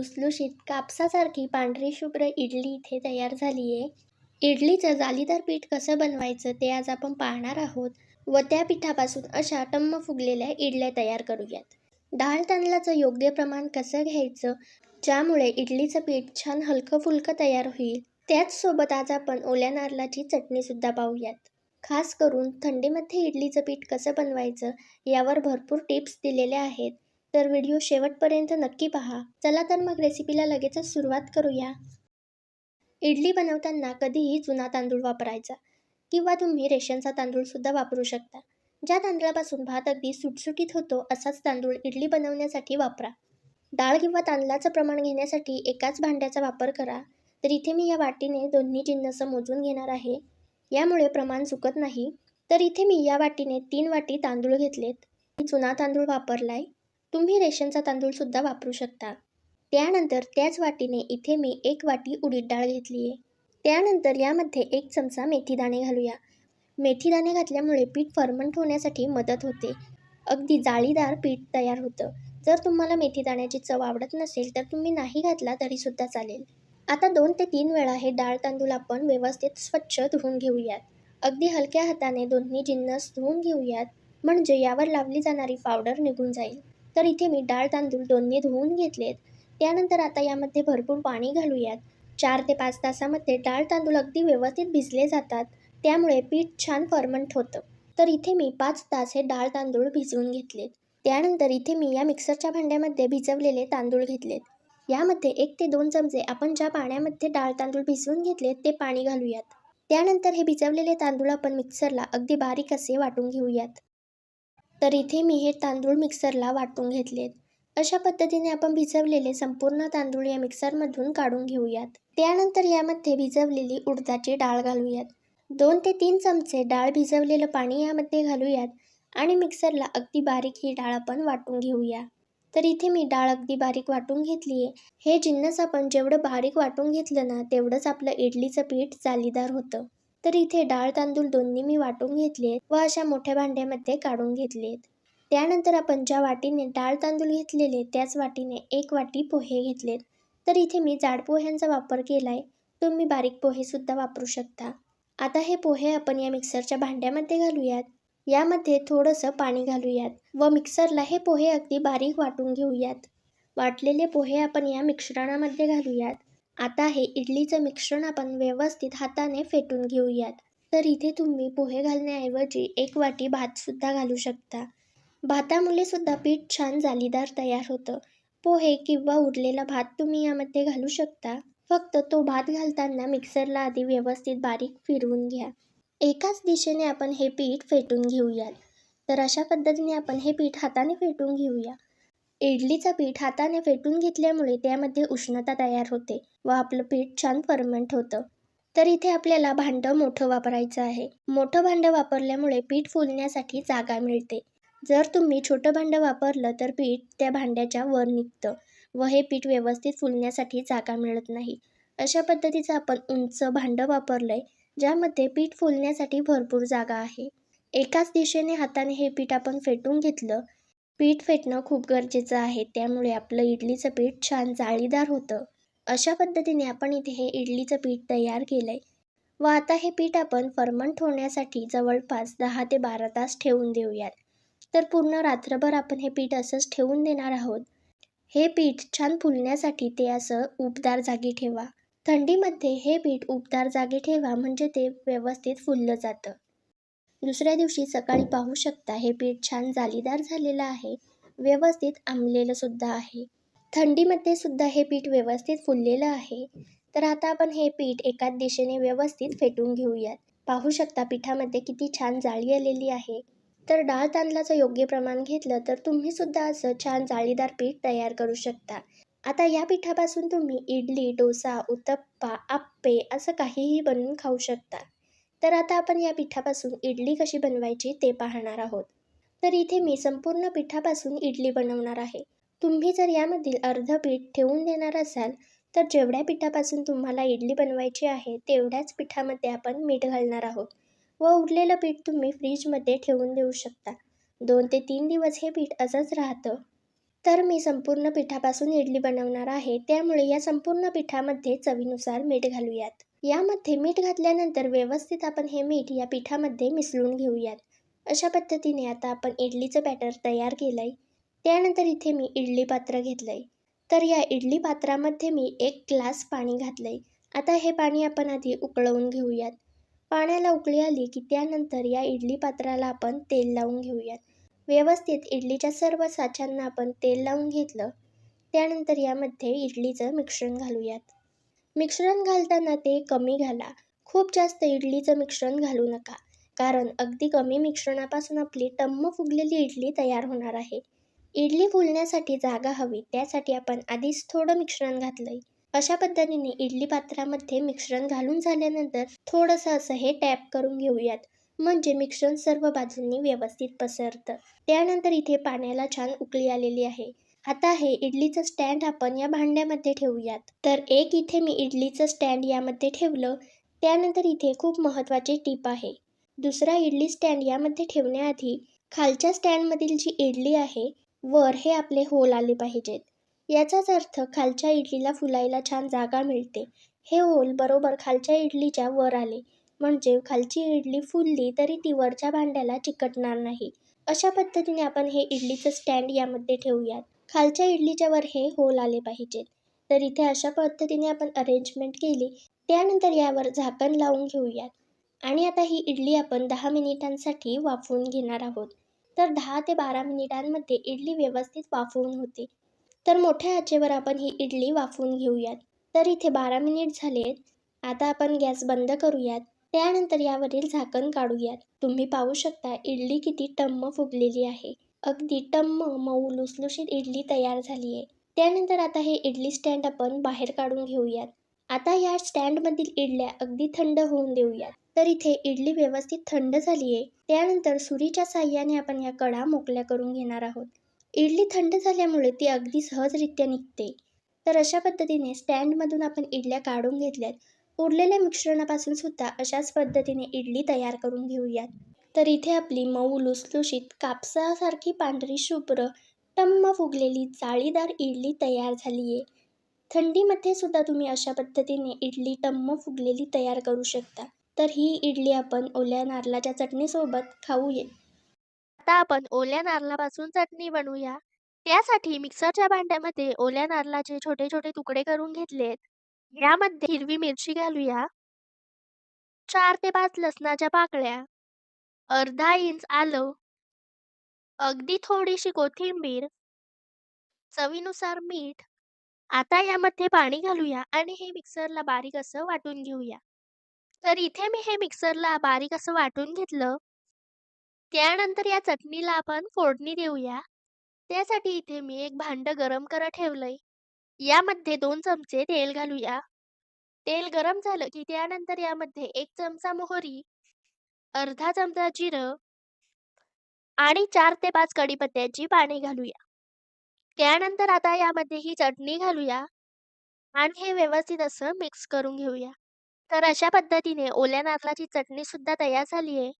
लुसलुशीत कापसासारखी पांढरी शुभ्र इडली इथे तयार झाली आहे. इडलीचं जालीदार पीठ कसं बनवायचं ते आज आपण पाहणार आहोत व त्या पिठापासून अशा टम्म फुगलेल्या इडल्या तयार करूयात. डाळ तांदळाचं योग्य प्रमाण कसं घ्यायचं ज्यामुळे इडलीचं पीठ छान हलकं फुलकं तयार होईल. त्याचसोबत आज आपण ओल्या नारळाची चटणीसुद्धा पाहूयात. खास करून थंडीमध्ये इडलीचं पीठ कसं बनवायचं यावर भरपूर टिप्स दिलेल्या आहेत. तर व्हिडिओ शेवटपर्यंत नक्की पहा. चला तर मग रेसिपीला लगेचच सुरुवात करूया. इडली बनवताना कधीही जुना तांदूळ वापरायचा किंवा तुम्ही रेशनचा तांदूळसुद्धा वापरू शकता. ज्या तांदळापासून भात अगदी सुटसुटीत होतो असाच तांदूळ इडली बनवण्यासाठी वापरा. डाळ किंवा तांदळाचं प्रमाण घेण्यासाठी एकाच भांड्याचा वापर करा. तर इथे मी या वाटीने दोन्ही जिन्नस मोजून घेणार आहे. यामुळे प्रमाण चुकत नाही. तर इथे मी या वाटीने 3 वाटी तांदूळ घेतलेत. जुना तांदूळ वापरलाय. तुम्ही रेशनचा तांदूळसुद्धा वापरू शकता. त्यानंतर त्याच वाटीने इथे मी 1 वाटी उडीद डाळ घेतली आहे. त्यानंतर यामध्ये 1 चमचा मेथीदाणे घालूया. मेथीदाणे घातल्यामुळे पीठ फर्मंट होण्यासाठी मदत होते. अगदी जाळीदार पीठ तयार होतं. जर तुम्हाला मेथीदाण्याची चव आवडत नसेल तर तुम्ही नाही घातला तरीसुद्धा चालेल. आता 2 ते 3 वेळा हे डाळ तांदूळ आपण व्यवस्थित स्वच्छ धुवून घेऊयात. अगदी हलक्या हाताने दोन्ही जिन्नस धुवून घेऊयात म्हणजे यावर लावली जाणारी पावडर निघून जाईल. तर इथे मी डाळ तांदूळ दोन्ही धुवून घेतलेत. त्यानंतर आता यामध्ये भरपूर पाणी घालूयात. 4 ते 5 तासामध्ये डाळ तांदूळ अगदी व्यवस्थित भिजले जातात. त्यामुळे पीठ छान फर्मंट होतं. तर इथे मी 5 तास हे डाळ तांदूळ भिजवून घेतलेत. त्यानंतर इथे मी या मिक्सरच्या भांड्यामध्ये भिजवलेले तांदूळ घेतलेत. यामध्ये 1 ते 2 चमचे आपण ज्या पाण्यामध्ये डाळ तांदूळ भिजवून घेतलेत ते पाणी घालूयात. त्यानंतर हे भिजवलेले तांदूळ आपण मिक्सरला अगदी बारीक असे वाटून घेऊयात. तर इथे मी हे तांदूळ मिक्सरला वाटून घेतलेत. अशा पद्धतीने आपण भिजवलेले संपूर्ण तांदूळ या मिक्सरमधून काढून घेऊयात. त्यानंतर यामध्ये भिजवलेली उडदाची डाळ घालूयात. 2 ते 3 चमचे डाळ भिजवलेलं पाणी यामध्ये घालूयात आणि मिक्सरला अगदी बारीक ही डाळ आपण वाटून घेऊया. तर इथे मी डाळ अगदी बारीक वाटून घेतली आहे. हे जिन्नस आपण जेवढं बारीक वाटून घेतलं ना तेवढंच आपलं इडलीचं पीठ जालीदार होतं. तर इथे डाळ तांदूळ दोन्ही मी वाटून घेतलेत व अशा मोठ्या भांड्यामध्ये काढून घेतलेत. त्यानंतर आपण ज्या वाटीने डाळ तांदूळ घेतलेले त्याच वाटीने 1 वाटी पोहे घेतलेत. तर इथे मी जाड पोह्यांचा वापर केलाय. तुम्ही बारीक पोहेसुद्धा वापरू शकता. आता हे पोहे आपण या मिक्सरच्या भांड्यामध्ये घालूयात. यामध्ये थोडंसं पाणी घालूयात व मिक्सरला हे पोहे अगदी बारीक वाटून घेऊयात. वाटलेले पोहे आपण या मिश्रणामध्ये घालूयात. आता हे इडलीचं मिश्रण आपण व्यवस्थित हाताने फेटून घेऊयात. तर इथे तुम्ही पोहे घालण्याऐवजी 1 वाटी भातसुद्धा घालू शकता. भातामुळे सुद्धा पीठ छान जालीदार तयार होतं. पोहे किंवा उरलेला भात तुम्ही यामध्ये घालू शकता. फक्त तो भात घालताना मिक्सरला आधी व्यवस्थित बारीक फिरवून घ्या. एकाच दिशेने आपण हे पीठ फेटून घेऊयात. तर अशा पद्धतीने आपण हे पीठ हाताने फेटून घेऊया. इडलीचं पीठ हाताने फेटून घेतल्यामुळे त्यामध्ये उष्णता तयार होते व आपलं पीठ छान फर्मंट होतं. तर इथे आपल्याला भांडं मोठं वापरायचं आहे. मोठं भांडं वापरल्यामुळे पीठ फुलण्यासाठी जागा मिळते. जर तुम्ही छोटं भांडं वापरलं तर पीठ त्या भांड्याच्या वर निघतं व हे पीठ व्यवस्थित फुलण्यासाठी जागा मिळत नाही. अशा पद्धतीचं आपण उंच भांडं वापरलंय ज्यामध्ये पीठ फुलण्यासाठी भरपूर जागा आहे. एकाच दिशेने हाताने हे पीठ आपण फेटून घेतलं. पीठ फेटणं खूप गरजेचं आहे. त्यामुळे आपलं इडलीचं पीठ छान जाळीदार होतं. अशा पद्धतीने आपण इथे हे इडलीचं पीठ तयार केलंय व आता हे पीठ आपण फर्मंट होण्यासाठी जवळपास 10 ते 12 तास ठेवून देऊयात. तर पूर्ण रात्रभर आपण हे पीठ असंच ठेवून देणार आहोत. हे पीठ छान फुलण्यासाठी ते असं उबदार जागी ठेवा. थंडीमध्ये हे पीठ उबदार जागी ठेवा म्हणजे ते व्यवस्थित फुललं जातं. दुसऱ्या दिवशी सकाळी पाहू शकता हे पीठ छान जालीदार झालेलं आहे. व्यवस्थित आंबलेलं सुद्धा आहे. थंडीमध्ये सुद्धा हे पीठ व्यवस्थित फुललेलं आहे. तर आता आपण हे पीठ एकाच दिशेने व्यवस्थित फेटून घेऊयात. पाहू शकता पिठामध्ये किती छान जाळी आलेली आहे. तर डाळ तांदळाचं योग्य प्रमाण घेतलं तर तुम्ही सुद्धा असं छान जाळीदार पीठ तयार करू शकता. आता या पिठापासून तुम्ही इडली, डोसा, उत्तप्पा, आप्पे असं काहीही बनवून खाऊ शकता. तर आता आपण या पिठापासून इडली कशी बनवायची ते पाहणार आहोत. तर इथे मी संपूर्ण पिठापासून इडली बनवणार आहे. तुम्ही जर यामधील अर्ध पीठ ठेवून देणार असाल तर जेवढ्या पिठापासून तुम्हाला इडली बनवायची आहे तेवढ्याच पिठामध्ये आपण मीठ घालणार आहोत व उरलेलं पीठ तुम्ही फ्रीजमध्ये ठेवून देऊ शकता. 2 ते 3 दिवस हे पीठ असंच राहतं. तर मी संपूर्ण पिठापासून इडली बनवणार आहे, त्यामुळे या संपूर्ण पिठामध्ये चवीनुसार मीठ घालूयात. यामध्ये मीठ घातल्यानंतर व्यवस्थित आपण हे मीठ या पिठामध्ये मिसळून घेऊयात. अशा पद्धतीने आता आपण इडलीचं बॅटर तयार केलंय. त्यानंतर इथे मी इडली पात्र घेतलंय. तर या इडली पात्रामध्ये मी 1 ग्लास पाणी घातलंय. आता हे पाणी आपण आधी उकळवून घेऊयात. पाण्याला उकळी आली की त्यानंतर या इडली पात्राला आपण तेल लावून घेऊयात. व्यवस्थित इडलीच्या सर्व साच्यांना आपण तेल लावून घेतलं. त्यानंतर यामध्ये इडलीचं मिश्रण घालूयात. मिश्रण घालताना ते कमी घाला. खूप जास्त इडलीचं मिश्रण घालू नका. कारण अगदी कमी मिश्रणापासून आपली टम्म फुगलेली इडली तयार होणार आहे. इडली फुलण्यासाठी जागा हवी, त्यासाठी आपण आधीच थोडं मिश्रण घातलंय. अशा पद्धतीने इडली पात्रामध्ये मिश्रण घालून झाल्यानंतर थोडंसं असं हे टॅप करून घेऊयात. म्हणजे मिश्रण सर्व बाजूंनी व्यवस्थित पसरतं. त्यानंतर इथे पाण्याला छान उकळी आलेली आहे. आता हे इडलीचं स्टँड आपण या भांड्यामध्ये ठेवूयात. तर एक इथे मी इडलीचं स्टँड यामध्ये ठेवलं. त्यानंतर इथे खूप महत्त्वाची टीप आहे. दुसरा इडली स्टँड यामध्ये ठेवण्याआधी खालच्या स्टँडमधील जी इडली आहे, वर हे आपले होल आले पाहिजेत. याचाच अर्थ खालच्या इडलीला फुलायला छान जागा मिळते. हे होल बरोबर खालच्या इडलीच्या वर आले. म्हणजे खालची इडली फुलली तरी ती वरच्या भांड्याला चिकटणार नाही. अशा पद्धतीने आपण हे इडलीचं स्टँड यामध्ये ठेवूयात. खालच्या इडलीच्या वर हे होल आले पाहिजेत. तर इथे अशा पद्धतीने आपण अरेंजमेंट केली. त्यानंतर यावर झाकण लावून घेऊयात. आणि आता ही इडली आपण 10 मिनिटांसाठी वाफवून घेणार आहोत. तर 10 ते 12 मिनिटांमध्ये इडली व्यवस्थित वाफवून होते. तर मोठ्या आचेवर आपण ही इडली वाफवून घेऊयात. तर इथे 12 मिनिट झालेत. आता आपण गॅस बंद करूयात. त्यानंतर यावरील झाकण काढूयात. तुम्ही पाहू शकता इडली किती टम्म फुगलेली आहे. अगदी टम्म मऊ लुसलुशीत इडली तयार झाली आहे. त्यानंतर आता हे इडली स्टँड आपण बाहेर काढून घेऊयात. आता या स्टँडमधील इडल्या अगदी थंड होऊन देऊयात. तर इथे इडली व्यवस्थित थंड झाली आहे. त्यानंतर सुरीच्या साहाय्याने आपण या कडा मोकळ्या करून घेणार आहोत. इडली थंड झाल्यामुळे ती अगदी सहजरित्या निघते. तर अशा पद्धतीने स्टँडमधून आपण इडल्या काढून घेतल्यात. उरलेल्या मिश्रणापासून सुद्धा अशाच पद्धतीने इडली तयार करून घेऊयात. तर इथे आपली मऊ लुसलुशीत कापसासारखी पांढरी शुभ्र टम्म फुगलेली जाळीदार इडली तयार झाली आहे. थंडीमध्ये सुद्धा तुम्ही अशा पद्धतीने इडली टम्म फुगलेली तयार करू शकता. तर ही इडली आपण ओल्या नारळाच्या चटणीसोबत खाऊया. आता आपण ओल्या नारळापासून चटणी बनवूया. त्यासाठी मिक्सरच्या भांड्यामध्ये ओल्या नारळाचे छोटे छोटे तुकडे करून घेतलेत. यामध्ये हिरवी मिरची घालूया, 4 ते 5 लसणाच्या पाकळ्या, अर्धा इंच आलं, अगदी थोडीशी कोथिंबीर, चवीनुसार मीठ. आता यामध्ये पाणी घालूया आणि हे मिक्सरला बारीक असं वाटून घेऊया. तर इथे मी हे मिक्सरला बारीक असं वाटून घेतलं. त्यानंतर या चटणीला आपण फोडणी देऊया. त्यासाठी इथे मी एक भांडं गरम करत ठेवलंय. यामध्ये 2 चमचे तेल घालूया. तेल गरम झालं की त्यानंतर यामध्ये 1 चमचा मोहरी, अर्धा चमचा जिरं आणि 4 ते 5 कढीपत्त्याची पाने घालूया. त्यानंतर आता यामध्ये ही चटणी घालूया आणि हे व्यवस्थित असं मिक्स करून घेऊया. तर अशा पद्धतीने ओल्या नारळाची चटणी सुद्धा तयार झाली आहे.